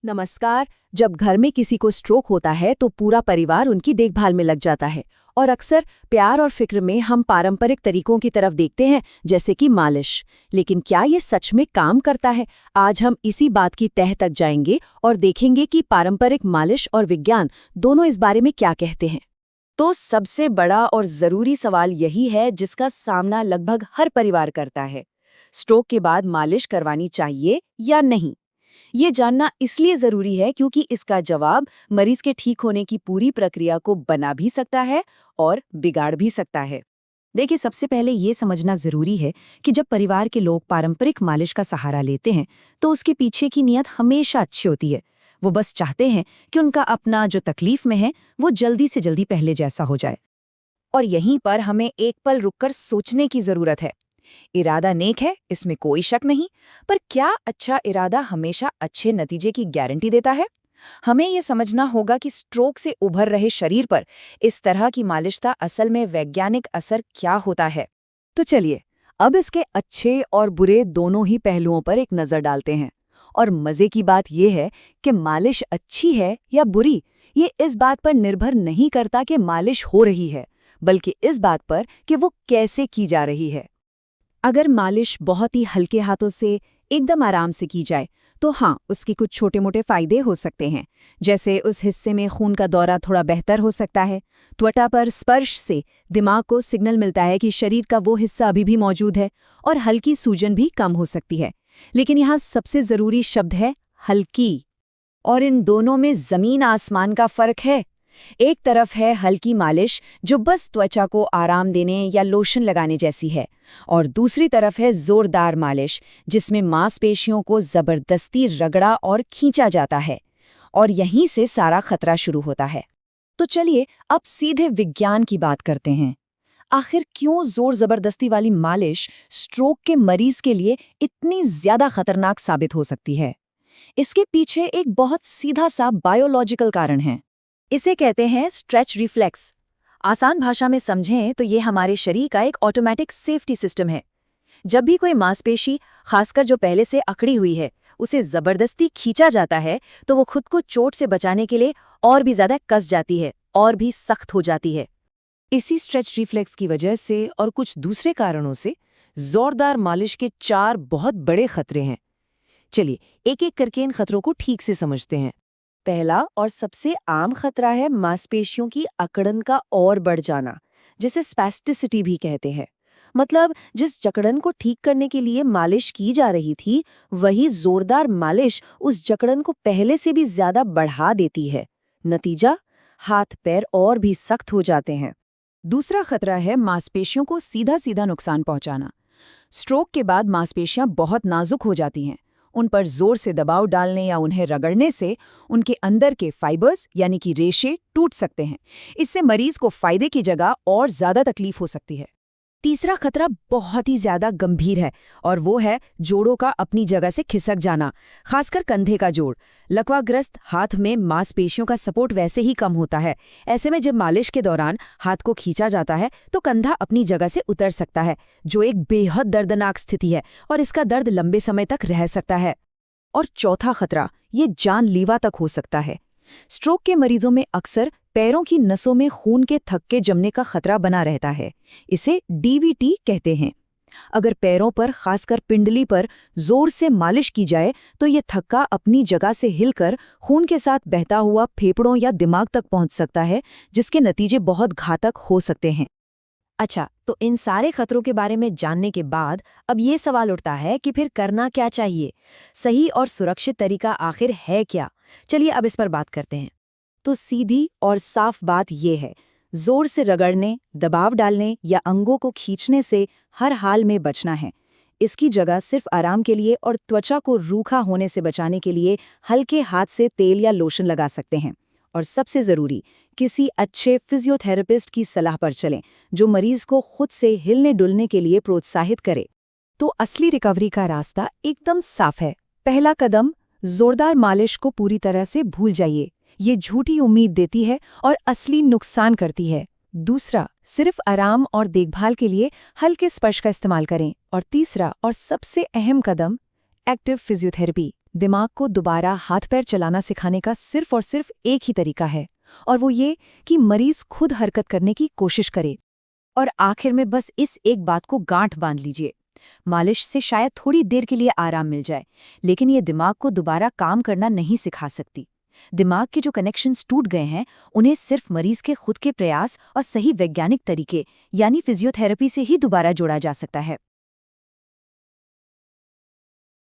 नमस्कार। जब घर में किसी को स्ट्रोक होता है तो पूरा परिवार उनकी देखभाल में लग जाता है और अक्सर प्यार और फिक्र में हम पारंपरिक तरीकों की तरफ देखते हैं, जैसे कि मालिश। लेकिन क्या ये सच में काम करता है? आज हम इसी बात की तह तक जाएंगे और देखेंगे कि पारंपरिक मालिश और विज्ञान दोनों इस बारे में क्या कहते हैं। तो सबसे बड़ा और जरूरी सवाल यही है जिसका सामना लगभग हर परिवार करता है। स्ट्रोक के बाद मालिश करवानी चाहिए या नहीं? ये जानना इसलिए जरूरी है क्योंकि इसका जवाब मरीज के ठीक होने की पूरी प्रक्रिया को बना भी सकता है और बिगाड़ भी सकता है। देखिए, सबसे पहले ये समझना जरूरी है कि जब परिवार के लोग पारंपरिक मालिश का सहारा लेते हैं तो उसके पीछे की नीयत हमेशा अच्छी होती है। वो बस चाहते हैं कि उनका अपना जो तकलीफ में है वो जल्दी से जल्दी पहले जैसा हो जाए। और यहीं पर हमें एक पल रुककर सोचने की जरूरत है। इरादा नेक है, इसमें कोई शक नहीं, पर क्या अच्छा इरादा हमेशा अच्छे नतीजे की गारंटी देता है? हमें यह समझना होगा कि स्ट्रोक से उभर रहे शरीर पर इस तरह की मालिश का असल में वैज्ञानिक असर क्या होता है। तो चलिए, अब इसके अच्छे और बुरे दोनों ही पहलुओं पर एक नज़र डालते हैं। और मज़े की बात यह है कि मालिश अच्छी है या बुरी, ये इस बात पर निर्भर नहीं करता कि मालिश हो रही है, बल्कि इस बात पर कि वो कैसे की जा रही है। अगर मालिश बहुत ही हल्के हाथों से एकदम आराम से की जाए तो हाँ, उसके कुछ छोटे मोटे फायदे हो सकते हैं। जैसे उस हिस्से में खून का दौरा थोड़ा बेहतर हो सकता है। त्वचा पर स्पर्श से दिमाग को सिग्नल मिलता है कि शरीर का वो हिस्सा अभी भी मौजूद है और हल्की सूजन भी कम हो सकती है। लेकिन यहाँ सबसे ज़रूरी शब्द है हल्की। और इन दोनों में ज़मीन आसमान का फ़र्क है। एक तरफ है हल्की मालिश जो बस त्वचा को आराम देने या लोशन लगाने जैसी है, और दूसरी तरफ है जोरदार मालिश जिसमें मांसपेशियों को जबरदस्ती रगड़ा और खींचा जाता है। और यहीं से सारा खतरा शुरू होता है। तो चलिए अब सीधे विज्ञान की बात करते हैं। आखिर क्यों जोर जबरदस्ती वाली मालिश स्ट्रोक के मरीज के लिए इतनी ज्यादा खतरनाक साबित हो सकती है? इसके पीछे एक बहुत सीधा सा बायोलॉजिकल कारण है। इसे कहते हैं स्ट्रेच रिफ्लेक्स। आसान भाषा में समझें तो ये हमारे शरीर का एक ऑटोमेटिक सेफ्टी सिस्टम है। जब भी कोई मांसपेशी, खासकर जो पहले से अकड़ी हुई है, उसे जबरदस्ती खींचा जाता है तो वो खुद को चोट से बचाने के लिए और भी ज्यादा कस जाती है और भी सख्त हो जाती है। इसी स्ट्रेच रिफ्लेक्स की वजह से और कुछ दूसरे कारणों से जोरदार मालिश के 4 बहुत बड़े खतरे हैं। चलिए एक एक करके इन खतरों को ठीक से समझते हैं। पहला और सबसे आम खतरा है मांसपेशियों की अकड़न का और बढ़ जाना, जिसे स्पैस्टिसिटी भी कहते हैं। मतलब जिस जकड़न को ठीक करने के लिए मालिश की जा रही थी, वही जोरदार मालिश उस जकड़न को पहले से भी ज्यादा बढ़ा देती है। नतीजा, हाथ पैर और भी सख्त हो जाते हैं। दूसरा खतरा है मांसपेशियों को सीधा सीधा नुकसान पहुंचाना। स्ट्रोक के बाद मांसपेशियां बहुत नाजुक हो जाती हैं। उन पर जोर से दबाव डालने या उन्हें रगड़ने से उनके अंदर के फाइबर्स यानी कि रेशे टूट सकते हैं। इससे मरीज को फायदे की जगह और ज्यादा तकलीफ हो सकती है। तीसरा खतरा बहुत ही ज्यादा गंभीर है और वो है जोड़ों का अपनी जगह से खिसक जाना, खासकर कंधे का जोड़। लकवाग्रस्त हाथ में मांसपेशियों का सपोर्ट वैसे ही कम होता है। ऐसे में जब मालिश के दौरान हाथ को खींचा जाता है तो कंधा अपनी जगह से उतर सकता है, जो एक बेहद दर्दनाक स्थिति है और इसका दर्द लंबे समय तक रह सकता है। और चौथा खतरा, ये जानलेवा तक हो सकता है। स्ट्रोक के मरीजों में अक्सर पैरों की नसों में खून के थक्के जमने का खतरा बना रहता है। इसे डीवीटी कहते हैं। अगर पैरों पर, खासकर पिंडली पर जोर से मालिश की जाए तो ये थक्का अपनी जगह से हिलकर खून के साथ बहता हुआ फेफड़ों या दिमाग तक पहुंच सकता है, जिसके नतीजे बहुत घातक हो सकते हैं। अच्छा, तो इन सारे खतरों के बारे में जानने के बाद अब ये सवाल उठता है कि फिर करना क्या चाहिए? सही और सुरक्षित तरीका आखिर है क्या? चलिए अब इस पर बात करते हैं। तो सीधी और साफ बात यह है, जोर से रगड़ने, दबाव डालने या अंगों को खींचने से हर हाल में बचना है। इसकी जगह सिर्फ आराम के लिए और त्वचा को रूखा होने से बचाने के लिए हल्के हाथ से तेल या लोशन लगा सकते हैं। और सबसे ज़रूरी, किसी अच्छे फिजियोथेरेपिस्ट की सलाह पर चलें, जो मरीज को खुद से हिलने डुलने के लिए प्रोत्साहित करे। तो असली रिकवरी का रास्ता एकदम साफ है। पहला कदम, जोरदार मालिश को पूरी तरह से भूल जाइए। ये झूठी उम्मीद देती है और असली नुकसान करती है। दूसरा, सिर्फ आराम और देखभाल के लिए हल्के स्पर्श का इस्तेमाल करें। और तीसरा और सबसे अहम कदम, एक्टिव फिजियोथेरेपी दिमाग को दोबारा हाथ पैर चलाना सिखाने का सिर्फ और सिर्फ एक ही तरीका है, और वो ये कि मरीज खुद हरकत करने की कोशिश करे। और आखिर में बस इस एक बात को गांठ बांध लीजिए, मालिश से शायद थोड़ी देर के लिए आराम मिल जाए, लेकिन ये दिमाग को दोबारा काम करना नहीं सिखा सकती। दिमाग के जो कनेक्शंस टूट गए हैं, उन्हें सिर्फ मरीज के खुद के प्रयास और सही वैज्ञानिक तरीके यानी फिजियोथेरेपी से ही दोबारा जोड़ा जा सकता है।